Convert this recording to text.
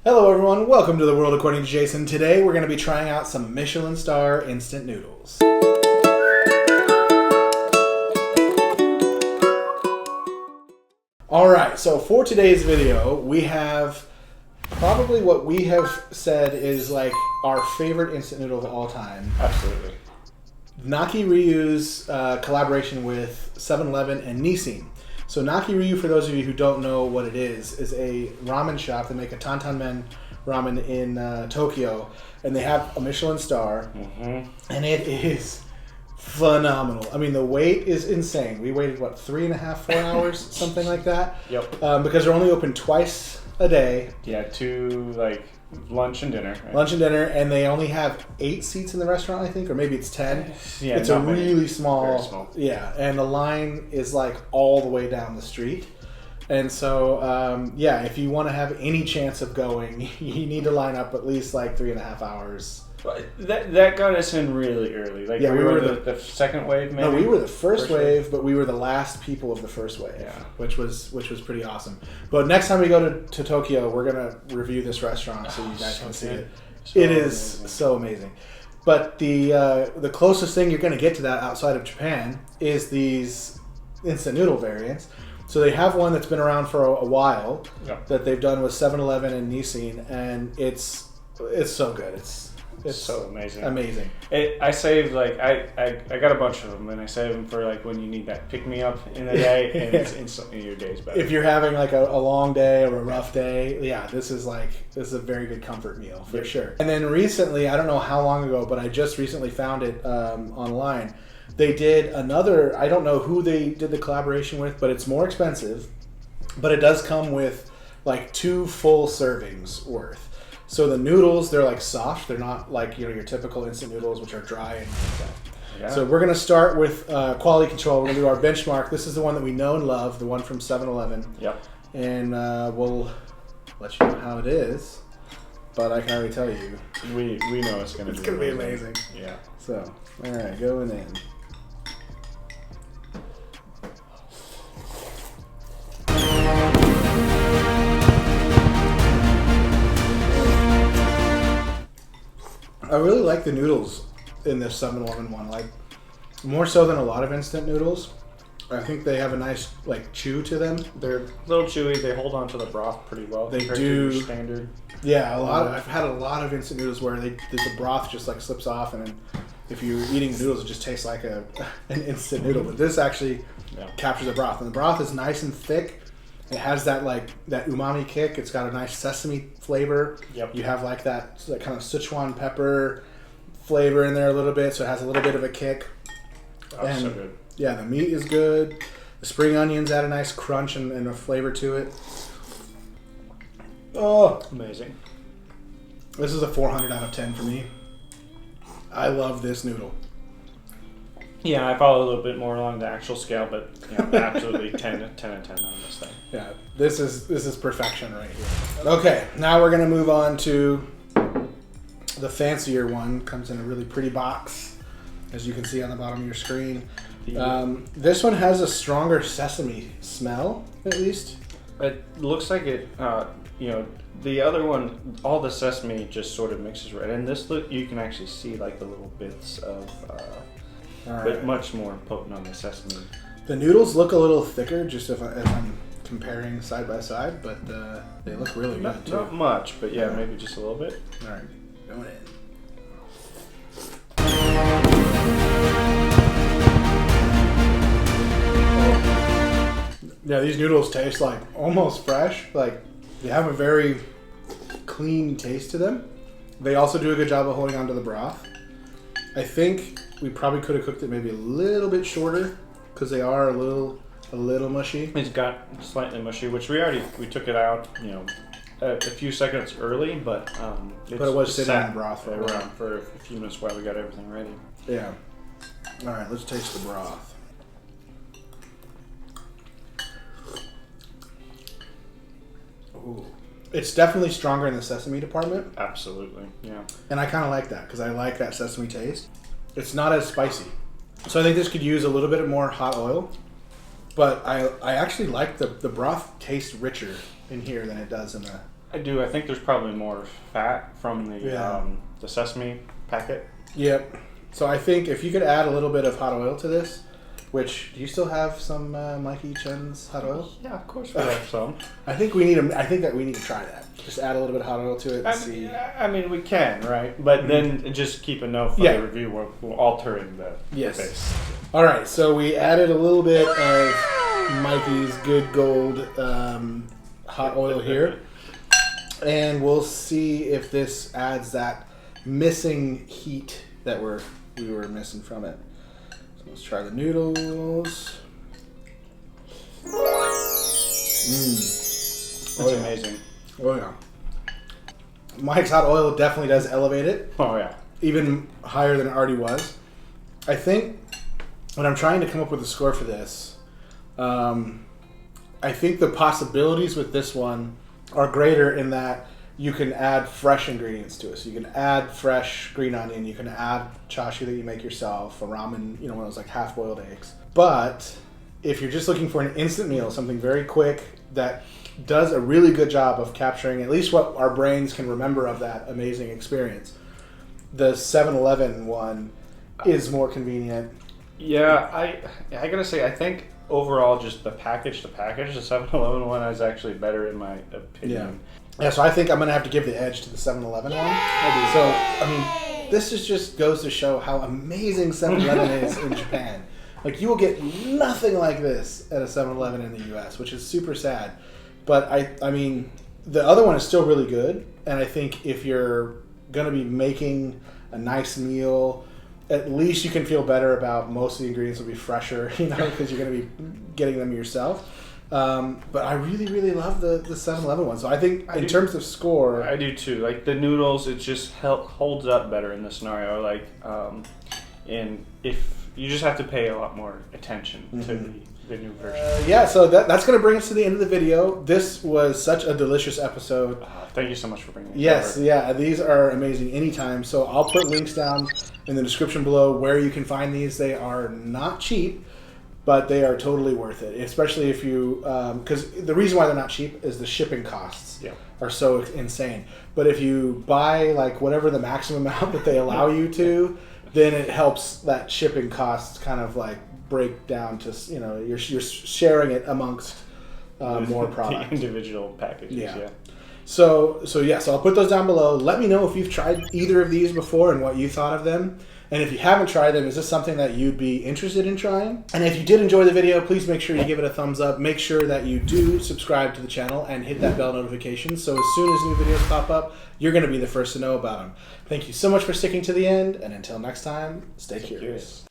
Hello everyone, welcome to the world according to Jason. Today we're going to be trying out some Michelin Star Instant Noodles. Alright, so for today's video, we have probably what we have said is like our favorite instant noodle of all time. Absolutely. Nakiryu's collaboration with 7-Eleven and Nissin. So Nakiryu, for those of you who don't know what it is a ramen shop. They make a tantan men ramen in Tokyo, and they have a Michelin star, and it is phenomenal. I mean, the wait is insane. We waited, what, 3.5, 4 hours, something like that? Yep. Because they're only open twice a day. Yeah, two, like, lunch and dinner. Right? Lunch and dinner, and they only have 8 seats in the restaurant, I think, or maybe it's 10. Yeah, it's a really very small. Yeah, and the line is like all the way down the street. And so, yeah, if you want to have any chance of going, you need to line up at least like 3.5 hours. That got us in really early. Like, yeah, we were the second wave, maybe? No, we were the first wave, but we were the last people of the first wave, yeah. which was pretty awesome. But next time we go to Tokyo, we're going to review this restaurant so you guys can see it. It is so amazing. But the closest thing you're going to get to that outside of Japan is these instant noodle variants. So they have one that's been around for a while that they've done with 7-Eleven and Nissin, and it's so good. It's so amazing. Amazing. I saved, like, I got a bunch of them, and I save them for, like, when you need that pick-me-up in the day, and it's instantly your day's better. If you're having, like, a long day or a rough day, yeah, this is a very good comfort meal, for sure. And then recently, I don't know how long ago, but I just recently found it online. They did another, I don't know who they did the collaboration with, but it's more expensive, but it does come with, like, 2 full servings worth. So the noodles, they're like soft. They're not like, you know, your typical instant noodles, which are dry and like that. Yeah. So we're going to start with quality control. We're going to do our benchmark. This is the one that we know and love, the one from 7-Eleven. Yep. And we'll let you know how it is. But I can already tell you. We know it's going to be amazing. Yeah. So, all right, going in. I really like the noodles in this 7-Eleven one, like more so than a lot of instant noodles. I think they have a nice like chew to them. They're a little chewy. They hold on to the broth pretty well. They compared do. To your standard. Yeah, I've had a lot of instant noodles where the broth just like slips off, and then if you're eating the noodles, it just tastes like an instant noodle. But this actually captures the broth, and the broth is nice and thick. It has that that umami kick. It's got a nice sesame flavor. Yep. You have like that kind of Sichuan pepper flavor in there a little bit, so it has a little bit of a kick. Oh, and so good. Yeah, the meat is good. The spring onions add a nice crunch and a flavor to it. Oh, amazing. This is a 400 out of 10 for me. I love this noodle. Yeah, I follow a little bit more along the actual scale, but absolutely 10 out of 10 on this thing. Yeah, this is perfection right here. Okay, now we're gonna move on to the fancier one. Comes in a really pretty box, as you can see on the bottom of your screen. This one has a stronger sesame smell, at least. It looks like it. The other one, all the sesame just sort of mixes right. And this you can actually see like the little bits of. But much more potent on the sesame. The noodles look a little thicker, just if I'm comparing side by side, but they look really good too. Not much, but yeah, maybe just a little bit. All right, going in. Yeah, these noodles taste like almost fresh. Like they have a very clean taste to them. They also do a good job of holding onto the broth. I think we probably could have cooked it maybe a little bit shorter because they are a little mushy. It's got slightly mushy, which we took it out, a few seconds early, but it was sitting in the broth for a few minutes while we got everything ready. Yeah. All right, let's taste the broth. Ooh. It's definitely stronger in the sesame department. Absolutely, yeah. And I kind of like that because I like that sesame taste. It's not as spicy. So I think this could use a little bit more hot oil. But I actually like the broth tastes richer in here than it does in I do. I think there's probably more fat from the sesame packet. Yep. So I think if you could add a little bit of hot oil to this, which do you still have some Mikey Chen's hot oil? Yeah, of course we have some. I think we need I think that we need to try that. Just add a little bit of hot oil to it and see. I mean, we can, right? But then just keep a note for the review. We're altering the base. All right. So we added a little bit of Mikey's Good Gold hot oil here, and we'll see if this adds that missing heat that we were missing from it. So let's try the noodles. It's amazing. Oh yeah. Mike's hot oil definitely does elevate it. Oh yeah. Even higher than it already was. I think when I'm trying to come up with a score for this, I think the possibilities with this one are greater in that you can add fresh ingredients to it. So you can add fresh green onion, you can add chashu that you make yourself, a ramen, one of those like half-boiled eggs. But if you're just looking for an instant meal, something very quick that does a really good job of capturing at least what our brains can remember of that amazing experience, the 7-Eleven one is more convenient. Yeah, I gotta say, I think overall just the package, the 7-Eleven one is actually better in my opinion. Yeah, so I think I'm going to have to give the edge to the 7-Eleven one. So, I mean, this just goes to show how amazing 7-Eleven is in Japan. Like, you will get nothing like this at a 7-Eleven in the U.S., which is super sad. But, I mean, the other one is still really good. And I think if you're going to be making a nice meal, at least you can feel better about most of the ingredients will be fresher, because you're going to be getting them yourself. But I really, really love the 7-Eleven one. So I think in terms of score, I do too. Like the noodles, it just holds up better in this scenario. Like, and if you just have to pay a lot more attention to the new version. So that's going to bring us to the end of the video. This was such a delicious episode. Thank you so much for bringing it. Yes, yeah, these are amazing anytime. So I'll put links down in the description below where you can find these. They are not cheap, but they are totally worth it, especially if you, because the reason why they're not cheap is the shipping costs are so insane. But if you buy like whatever the maximum amount that they allow you to, then it helps that shipping costs kind of like break down to, you're sharing it amongst more products. The individual packages, yeah. So I'll put those down below. Let me know if you've tried either of these before and what you thought of them. And if you haven't tried them, is this something that you'd be interested in trying? And if you did enjoy the video, please make sure you give it a thumbs up. Make sure that you do subscribe to the channel and hit that bell notification so as soon as new videos pop up, you're going to be the first to know about them. Thank you so much for sticking to the end, and until next time, stay curious.